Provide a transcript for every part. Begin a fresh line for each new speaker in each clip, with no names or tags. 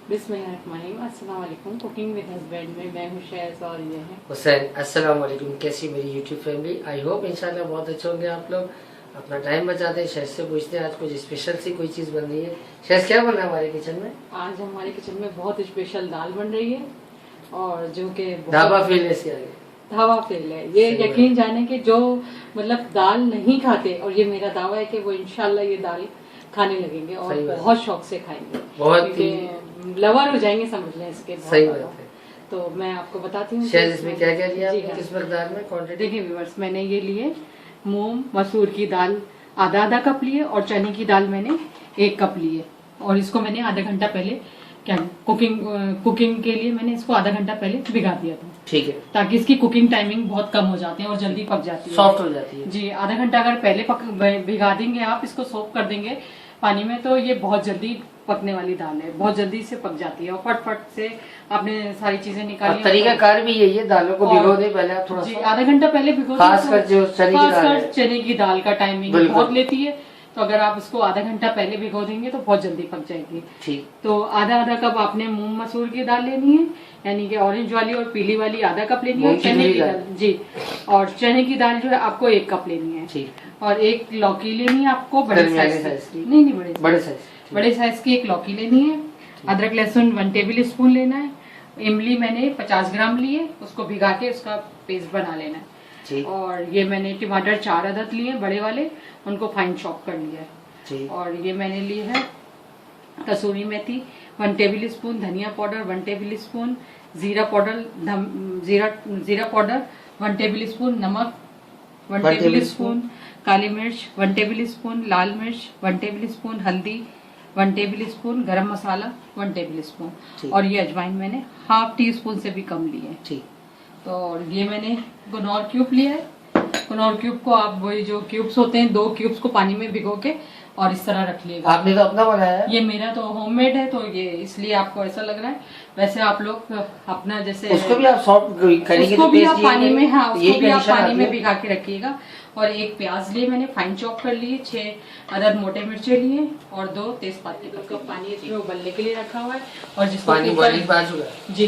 बिस्मिल्लाहिर्रहमानिर्रहीम। अस्सलाम वालेकुम। कुकिंग विद हस्बैंड में मैं हूँ शैज़ और ये है
हुसैन। अस्सलाम वालेकुम। कैसी मेरी यूट्यूब फैमिली? आई होप इंशाल्लाह बहुत अच्छे होंगे आप लोग। अपना टाइम बचाते हैं। शैज़ से पूछते हैं आज कुछ स्पेशल सी कोई चीज़ बन रही है। शैज़ क्या बन रहा है हमारे किचन में?
आज हमारे किचन में बहुत स्पेशल दाल बन रही है और जो कि
ढाबा फील इसके आगे
धावा फेल है। ये यकीन जाने के जो मतलब दाल नहीं खाते, और ये मेरा दावा है कि वो इंशाल्लाह ये दाल खाने लगेंगे और बहुत शौक से खाएंगे, बहुत लवर हो जाएंगे समझ लें इसके।
सही बात है।
तो मैं आपको बताती हूँ
इसमें क्या क्या लिया आपने, किस मकदार में क्वांटिटी?
देखिए व्यूअर्स, मैंने ये लिए मूंग मसूर की दाल आधा कप लिए और चने की दाल मैंने 1 कप लिए, और इसको मैंने आधा घंटा पहले कुकिंग के लिए मैंने इसको आधा घंटा पहले भिगा दिया था।
ठीक है,
ताकि इसकी कुकिंग टाइमिंग बहुत कम हो जाती है और जल्दी पक जाती है,
सॉफ्ट हो जाती है।
जी, आधा घंटा अगर पहले भिगा देंगे आप, इसको सोक कर देंगे पानी में, तो ये बहुत जल्दी पकने वाली दाल है, बहुत जल्दी से पक जाती है और फट से आपने सारी चीजें निकाली।
तरीका कार भी यही है, दालों को भिगो दे पहले आप थोड़ा सा,
आधा घंटा पहले भिगो,
खासकर जो
चने की दाल का टाइमिंग बहुत लेती है, तो अगर आप उसको आधा घंटा पहले भिगो देंगे तो बहुत जल्दी पक जाएगी।
ठीक।
तो आधा कप आपने मूंग मसूर की दाल लेनी है, यानी कि ऑरेंज वाली और पीली वाली आधा कप लेनी है। चने की दाल जी, और चने की दाल जो है आपको 1 कप लेनी है। ठीक। और 1 लौकी लेनी है आपको, बड़े साइज की, नहीं बड़े साइज की 1 लौकी लेनी है। अदरक लहसुन 1 टेबल स्पून लेना है। इमली मैंने 50 ग्राम लिए, उसको भिगा के उसका पेस्ट बना लेना है। और ये मैंने टमाटर 4 अदद लिए बड़े वाले, उनको फाइन चॉप कर लिया है। और ये मैंने ली है कसूरी मेथी 1 टेबल स्पून, धनिया पाउडर 1 टेबल स्पून, जीरा पाउडर 1 टेबल स्पून, नमक 1 टेबल स्पून, काली मिर्च 1 टेबल स्पून, लाल मिर्च 1 टेबल स्पून, हल्दी 1 टेबल स्पून, गरम मसाला 1 टेबल स्पून, और ये अजवाइन मैंने ½ टी स्पून से भी कम ली है। ठीक। तो ये मैंने गुनौर क्यूब लिया है। गुनौर क्यूब को आप वही जो क्यूब्स होते हैं 2 क्यूब्स को पानी में भिगो के और इस तरह रख लिएगा।
आपने तो अपना बनाया है?
ये मेरा तो होममेड है, तो ये इसलिए आपको ऐसा लग रहा है। वैसे आप लोग अपना जैसे
उसको भी आप सॉफ्ट करेंगे,
उसको भी आप पानी में, हाँ उसको भी आप पानी में भिगा के रखिएगा। और 1 प्याज लिए मैंने फाइन चॉप कर लिए, 6 अदद मोटे मिर्चे लिए और 2 तेजपात के कप पानी इसमें उबलने के लिए रखा हुआ है। और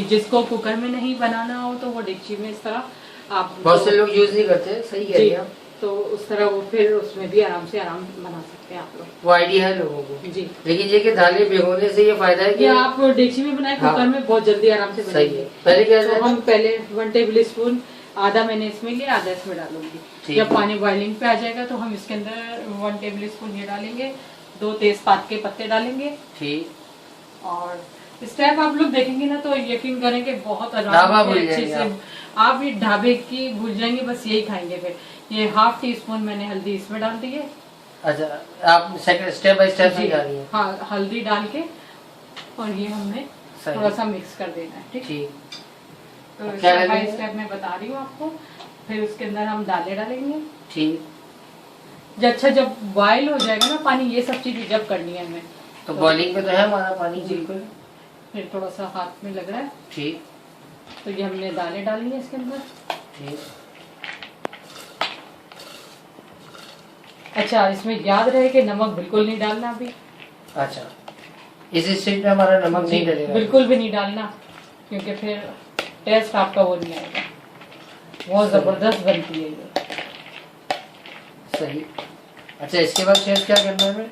जिसको कुकर में नहीं बनाना हो तो वो डेगची में इस तरह आप,
बहुत से लोग यूज नहीं करते, सही कह रही हैं आप,
तो उस तरह वो फिर उसमें भी आराम बना सकते हैं आप लोग।
वो आइडिया है लोगों को
जी।
लेकिन ये कि दालें भिगोने से ये फायदा है कि
आप डेगची में बनाए, कुकर में बहुत जल्दी आराम से बनेगी।
पहले क्या
तो हम पहले 1 टेबल स्पून आधा मैंने इसमें लिया, आधा इसमें डालूंगी। जब पानी बॉइलिंग पे आ जाएगा तो हम इसके अंदर 1 टेबल स्पून ये डालेंगे, 2 तेजपात के पत्ते डालेंगे। ठीक। और स्टेप आप लोग देखेंगे ना तो यकीन करेंगे बहुत अच्छे से आप ये ढाबे की भूल जाएंगे, बस यही खाएंगे। फिर ये ½ टी स्पून मैंने हल्दी इसमें डाल दी है। अच्छा, आप स्टेप बाय स्टेप ही डालिए। हाँ, हल्दी डाल के और ये हमने थोड़ा सा मिक्स कर देना है। ठीक। तो स्टेप बाय स्टेप मैं बता रही हूँ आपको। फिर उसके अंदर हम दालें डालेंगे। ठीक। जब बॉयल हो जाएगा ना पानी, ये सब चीजें जब करनी है हमें,
तो बॉइलिंग पे तो है हमारा पानी बिल्कुल।
फिर थोड़ा सा हाथ में लग रहा है।
ठीक।
तो ये हमने दालें डाली है इसके अंदर।
ठीक।
अच्छा, इसमें याद रहे कि नमक बिल्कुल नहीं डालना अभी।
अच्छा, इस स्टेज में हमारा नमक नहीं डलेगा? बिल्कुल
भी नहीं डालना, क्योंकि फिर टेस्ट आपका वो नहीं आएगा। बहुत जबरदस्त बनती है ये।
सही। अच्छा, इसके बाद शेफ क्या करना है?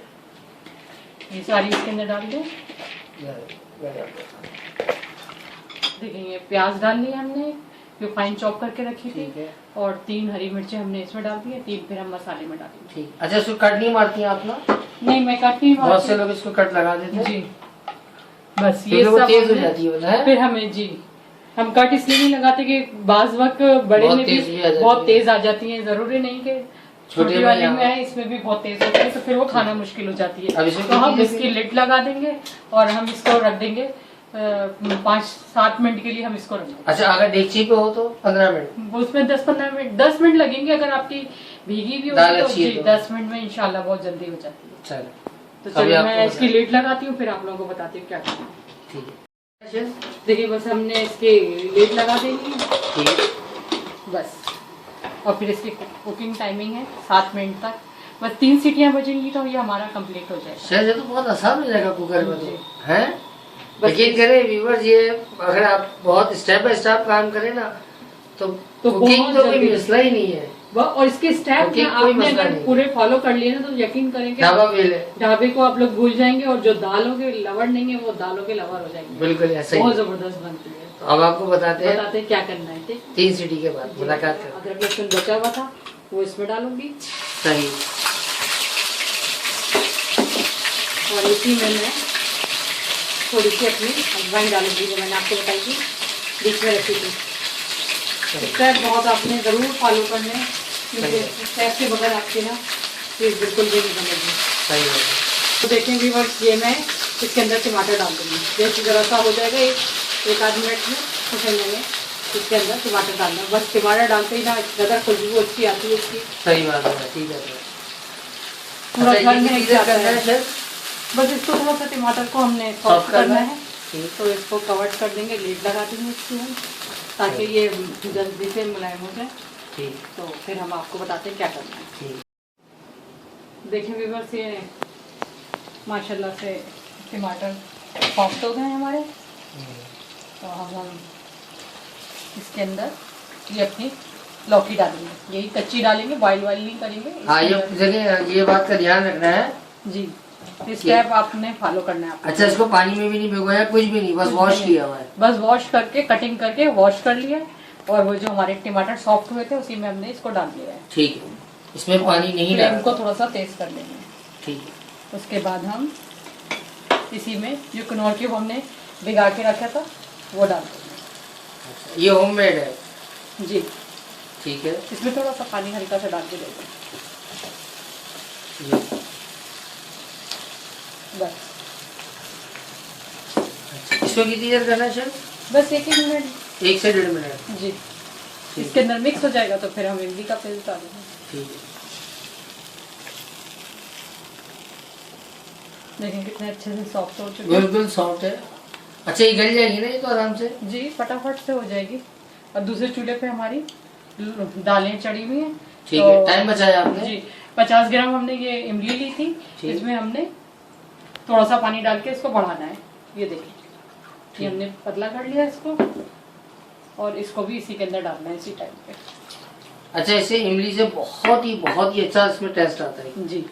ये सारी इसके अंदर डाल दो। देखिए प्याज डाल लिया हमने जो फाइन चॉप करके रखी थी, और 3 हरी मिर्चें हमने इसमें डाल दी है, 3 फिर हम मसाले में डालेंगे। ठीक। अच्छा, इसको कट नहीं मारती हैं आप ना? नहीं, मैं कट नहीं मारती। बहुत से लोग इसको कट लगा देते हैं। जी, बस ये सब तेज हो जाती है। फिर हमें जी, हम कट इसलिए नहीं लगाते कि बाज वक्त बड़े में भी बहुत तेज आ जाती है, जरूरी नहीं कि छोटी वाली में है, इसमें भी बहुत तेज होती है, तो फिर वो खाना मुश्किल हो जाती है। तो हम इसकी लिड लगा देंगे और हम इसको रख देंगे 5-7 मिनट के लिए हम इसको रखेंगे। अच्छा, अगर डेगची पे हो तो 15 मिनट, उसमें 10 मिनट लगेंगे। अगर आपकी भीगी भी होगी तो 10 मिनट में इंशाल्लाह बहुत जल्दी हो जाती है। चलो, तो चलिए मैं इसकी लिड लगाती हूँ, फिर आप लोगों को बताती हूँ क्या करना है। ठीक है, देखिए बस हमने इसकी लिड लगा देंगे। ठीक। बस, और फिर इसकी कुकिंग टाइमिंग है 7 मिनट तक। बस 3 सीटियाँ बजेंगी तो ये हमारा कंप्लीट हो जाएगा। शायद ये तो बहुत आसान हो जाएगा कुकर में, तो है
यकीन करें व्यूअर्स, ये अगर आप बहुत स्टेप बाय स्टेप काम करें ना तो कुकिंग तो कोई मसला ही नहीं है।
और इसके स्टेप आपने अगर पूरे फॉलो कर लिए ना तो यकीन करेंगे ढाबे को आप लोग भूल जाएंगे, और जो दालों के लवर नहीं है वो दालों के लवर हो जाएंगे।
बिल्कुल ऐसा ही,
बहुत जबरदस्त बनती है।
तो अब आपको बताते हैं
क्या करना है।
3 सीटी के बाद मुलाकात करें।
अदरक लहसुन बचा हुआ था वो इसमें डालूंगी।
सही।
और इसी में मैं थोड़ी सी अपनी अजवाइन डालूंगी जो मैंने आपको बताई थी, बीच में रखी थी। स्टेप बहुत आपने ज़रूर फॉलो करने हैं, क्योंकि स्टेप के बगैर आपके ना चीज़ बिल्कुल भी नहीं बनेगी।
सही है।
तो देखेंगे बस ये मैं इसके अंदर टमाटर डाल दूँगी। जैसे ज़रा सा हो जाएगा एक आध मिनट में उछलने में इसके अंदर टमाटर डालना। बस टमाटर डालते ही ना ज़्यादा खुशबू अच्छी आती है इसकी।
सही बात है, ठीक है।
पूरा घर में करना है। बस इसको थोड़ा सा टमाटर को हमने सॉफ्ट करना है, तो इसको कवर कर देंगे, लीड लगा देंगे इसकी हम, ताकि ये जल्दी से मुलायम हो जाए।
ठीक।
तो फिर हम आपको बताते हैं क्या करना है।
ठीक।
देखें व्यूअर्स, ये माशाल्लाह से टमाटर सॉफ्ट हो गए हैं हमारे। तो अब हम इसके अंदर ये अपनी लौकी डालेंगे, यही कच्ची डालेंगे, बॉइल नहीं करेंगे।
हाँ, ये बात का ध्यान रखना है
जी, स्टेप आपने फॉलो करना है।
अच्छा, इसको पानी में भी नहीं भिगोया, कुछ भी नहीं, बस वॉश किया हुआ है।
बस वॉश करके कटिंग करके वॉश कर लिया, और वो जो हमारे टमाटर सॉफ्ट हुए थे उसी में हमने इसको डाल दिया है।
ठीक है, इसमें पानी नहीं डालना।
फ्लेम को थोड़ा सा तेज कर लेंगे।
ठीक है।
उसके बाद हम इसी में जो कनौर क्यूब हमने भिगा के रखा था वो डाल देंगे।
ये होममेड है
जी।
ठीक है।
इसमें थोड़ा सा पानी हल्का सा डाल के देंगे बस।
इसको कितनी देर करना है सर?
बस 1 मिनट,
1 से 1.5 मिनट।
जी। इसके अंदर मिक्स हो जाएगा तो फिर हम इमली का पेस्ट डालेंगे।
ठीक है।
देखें कितने अच्छे से सॉफ्ट हो चुके हैं।
बिल्कुल सॉफ्ट है। अच्छा, ये गल जाएगी ना ये तो आराम से?
जी, फटाफट से हो जाएगी। और दूसरे चूल्हे पे हमारी दालें चढ़ी हुई हैं।
ठीक है। टाइम बचाया आपने?
जी। 50 ग्राम हमने ये इमली ली थी, इसमें हमने थोड़ा सा पानी डाल के इसको बढ़ाना है। ये देखिए, ये हमने पतला कर लिया इसको, और इसको भी इसी के अंदर डालना है इसी टाइम पे।
अच्छा, इसे इमली से बहुत ही अच्छा इसमें टेस्ट आता है
जी।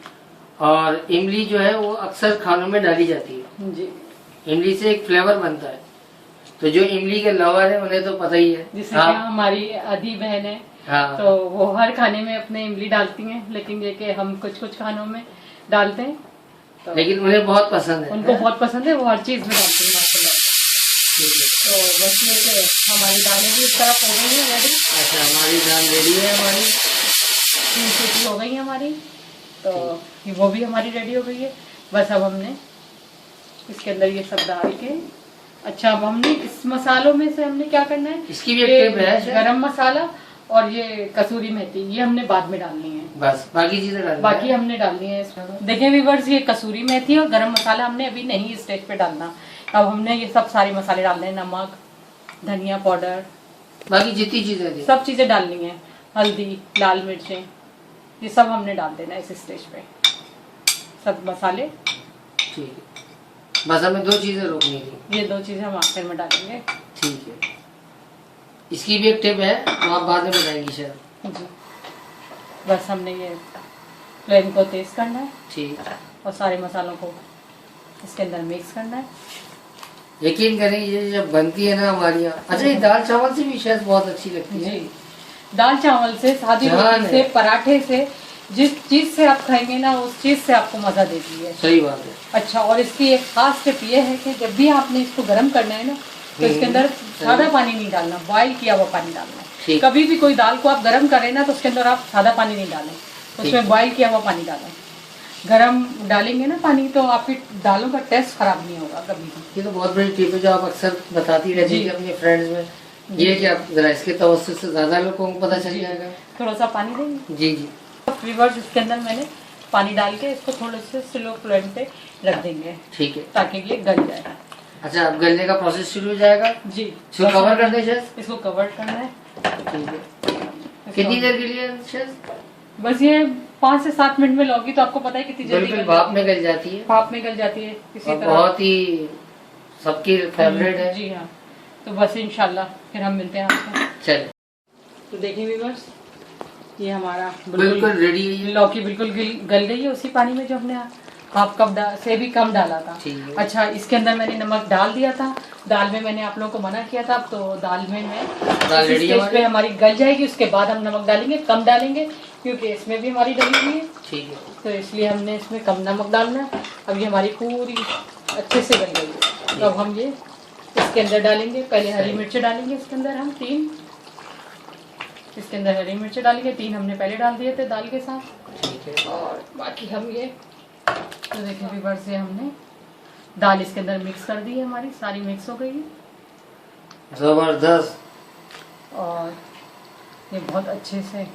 और इमली जो है वो अक्सर खानों में डाली जाती है
जी।
इमली से एक फ्लेवर बनता है। तो जो इमली के लवर है उन्हें तो पता ही है।
जिससे हाँ। हमारी आधी बहन है, हाँ। तो वो हर खाने में अपने इमली डालती हैं, लेकिन ये कि हम कुछ खानों में डालते हैं, तो
लेकिन उन्हें बहुत पसंद है।
उनको बहुत पसंद है, वो हर चीज में डालते हैं माशाल्लाह। तो बस ये कि हमारी दालें भी इस तरफ हो गई है रेडी।
अच्छा, हमारी दाल रेडी है, हमारी
3 सीटी हो गई है हमारी, तो वो भी हमारी रेडी हो गई है। बस अब हमने इसके अंदर ये सब डाल के, अच्छा अब हमने इस मसालों में से हमने क्या करना है,
इसकी भी एक टिप है,
गरम मसाला और ये कसूरी मेथी, ये हमने बाद में डालनी है।
बस बाकी चीजें डालनी है।
बाकी हमने डालनी है इसमें। देखें व्यूअर्स, ये कसूरी मेथी और गरम मसाला हमने अभी नहीं स्टेज पे डालना। अब हमने ये सब सारे मसाले डालने हैं, नमक, धनिया पाउडर,
बाकी जितनी चीजें थी
सब चीजें डालनी है, हल्दी, लाल मिर्चें, ये सब हमने डाल देना है इस स्टेज पे, सब मसाले।
ठीक है। बस हमें 2 चीजें रोकनी थी।
ये 2 चीजें हम आखिर में डालेंगे।
ठीक है। इसकी भी एक टिप है, तो आप बाद में बताएंगी शायद।
जी। बस हमने ये फ्लेम को तेज करना है,
ठीक,
और सारे मसालों को इसके अंदर मिक्स करना है।
यकीन करें ये जब बनती है ना हमारी यहाँ, अच्छा ये दाल चावल से भी शायद बहुत अच्छी लगती है।
जी, दाल चावल से, सादी रोटी से, पराठे से, जिस चीज से आप खाएंगे ना उस चीज से आपको मजा देती है।
सही बात है।
अच्छा, और इसकी एक खास टिप ये है कि जब भी आपने इसको गर्म करना है ना, तो इसके अंदर सादा पानी नहीं डालना, बॉइल किया हुआ पानी डालना है। कभी भी कोई दाल को आप गर्म करें ना तो उसके अंदर आप सादा पानी नहीं डालें, उसमें बॉइल किया हुआ पानी डालें। गरम डालेंगे ना पानी तो आपकी दालों का टेस्ट खराब नहीं होगा कभी भी।
ये तो बहुत बड़ी टिप है जो आप अक्सर बताती रहती है अपने फ्रेंड्स में, ये कि आप जरा इसके तवज्जुह से ज्यादा लोगों को पता चल जाएगा।
थोड़ा सा पानी देंगे।
जी जी।
व्यूअर्स, इसके अंदर मैंने पानी डाल के इसको थोड़े से स्लो फ्लेम पे रख देंगे। ठीक है, ताकि ये गल जाए।
अच्छा, अब गलने का प्रोसेस शुरू हो जाएगा।
जी।
इसको कवर कर दे शेफ?
इसको कवर करना है।
ठीक है। कितनी देर के लिए शेफ?
बस ये 5 से 7 मिनट में लौकी तो आपको पता है कितनी जल्दी
भाप में गल जाती है।
भाप में गल जाती है इसी तरह।
बहुत ही सबकी फेवरेट है।
जी हाँ, तो बस इंशाल्लाह फिर हम मिलते हैं आपको।
चलिए,
तो देखिए व्यूअर्स, ये हमारा
बिल्कुल रेडी है।
लौकी बिल्कुल गल गई है उसी पानी में जो हमने हाफ कप से भी कम डाला था। अच्छा, इसके अंदर मैंने नमक डाल दिया था। दाल में मैंने आप लोगों को मना किया था, तो दाल में स्टेज पे हमारी गल जाएगी, उसके बाद हम नमक डालेंगे, कम डालेंगे क्योंकि इसमें भी हमारी डली हुई है।
ठीक है,
तो इसलिए हमने इसमें कम नमक डालना है। अब ये हमारी पूरी अच्छे से गल गई है, तो अब हम ये इसके अंदर डालेंगे। पहले हरी मिर्च डालेंगे इसके अंदर, हम 3 इसके अंदर हरी मिर्च डालेंगे। 3 हमने पहले डाल दिए थे दाल के साथ।
ठीक है,
और बाकी हम ये तो देखिए व्यूअर से हमने दाल इसके अंदर मिक्स कर दी है, हमारी सारी मिक्स हो गई है
जबरदस्त।
और ये बहुत अच्छे से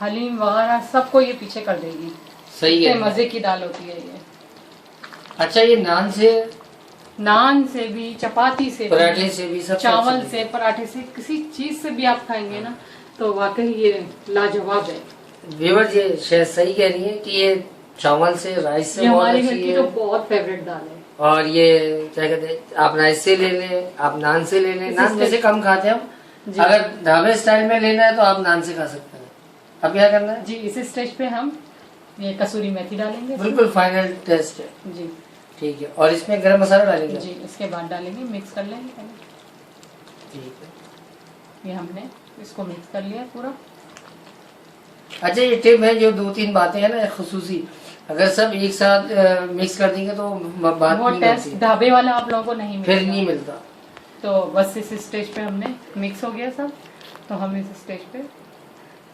हलीम वगैरह सबको ये पीछे कर देगी।
सही है,
मजे की दाल होती है ये।
अच्छा, ये नान से भी, चपाती से, पराठे से भी, सब
चावल से, पराठे से, किसी चीज से भी आप खाएंगे ना तो वाकई ये लाजवाब है।
व्यूअर्स, ये शायद सही कह रही है कि ये चावल से, राइस से बहुत
हमारे घर
अच्छी
की
है।
तो बहुत फेवरेट दाल है।
और ये क्या कहते हैं, आप राइस से ले लें, आप नान से ले लें। नान वैसे कम खाते हैं हम, अगर ढाबे स्टाइल में लेना है तो आप नान से खा सकते हैं। अब क्या करना है
जी, इस स्टेज पे हम ये कसूरी मेथी डालेंगे।
बिल्कुल फाइनल टेस्ट है
जी,
ठीक है। और इसमें गरम मसाला डालेंगे
जी, इसके बाद डालेंगे, मिक्स कर लेंगे पहले।
ठीक है,
ये हमने इसको मिक्स कर लिया पूरा।
अच्छा, ये टिप है, जो 2-3 बातें हैं ना खुसूसी, अगर सब एक साथ मिक्स कर देंगे तो बात
वो
नहीं
टेस्ट
बनती,
ढाबे वाला आप लोगों को नहीं
फिर
मिलेगा।
नहीं मिलता।
तो बस इस स्टेज पे हमने मिक्स हो गया सब, तो हम इस स्टेज पे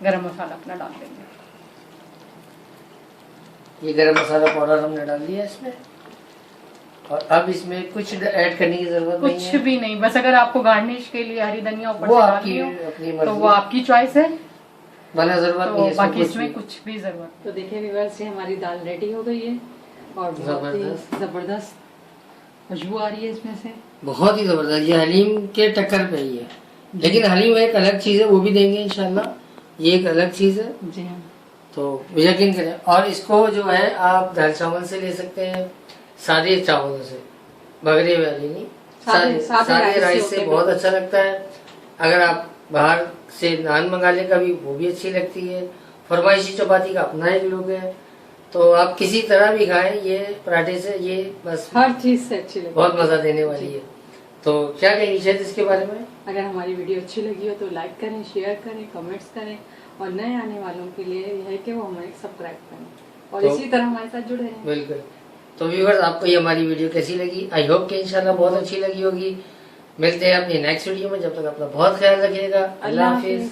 गरम मसाला अपना डाल देंगे।
ये गरम मसाला पाउडर हमने डाल दिया इसमें, और अब इसमें कुछ ऐड करने की जरूरत नहीं है,
कुछ भी नहीं, बस अगर आपको गार्निश के लिए हरी धनिया ऊपर
वो
से
आपकी
डालनी हो
अपनी
तो वो
मर्जी,
आपकी चॉइस है,
वरना जरूरत नहीं
तो
है
बाकी इसमें कुछ भी जरूरत। तो देखिए व्यूअर्स, ये हमारी दाल रेडी हो गई है और बहुत ही जबरदस्त खुशबू आ रही है इसमें से,
बहुत ही जबरदस्त। ये हलीम के टक्कर पे ही है, लेकिन हलीम एक अलग चीज है, वो भी देंगे इंशाल्लाह, ये एक अलग चीज है।
जी हाँ,
तो यकीन करें। और इसको जो है आप दाल चावल से ले सकते हैं, सादे चावलों से, बगरे वाली नहीं, सादे राइस से बहुत अच्छा लगता है। अगर आप बाहर से नान मंगा ले कभी, वो भी अच्छी लगती है। फरमाइशी चपाती का अपना एक लुक है, तो आप किसी तरह भी खाएं, ये पराठे से, ये बस
हर चीज से अच्छी लगती है,
बहुत मजा देने वाली है। तो क्या कहेंगे शायद इसके बारे में?
अगर हमारी वीडियो अच्छी लगी हो तो लाइक करें, शेयर करें, कमेंट्स करें, और नए आने वालों के लिए यह है कि वो हमें सब्सक्राइब करें और
तो
इसी तरह हमारे साथ जुड़े रहें।
बिल्कुल। तो व्यूअर्स, आपको ये हमारी वीडियो कैसी लगी? आई होप कि इंशाल्लाह बहुत अच्छी लगी होगी। मिलते हैं अपनी नेक्स्ट वीडियो में, जब तक अपना बहुत ख्याल रखिएगा। अल्लाह हाफिज।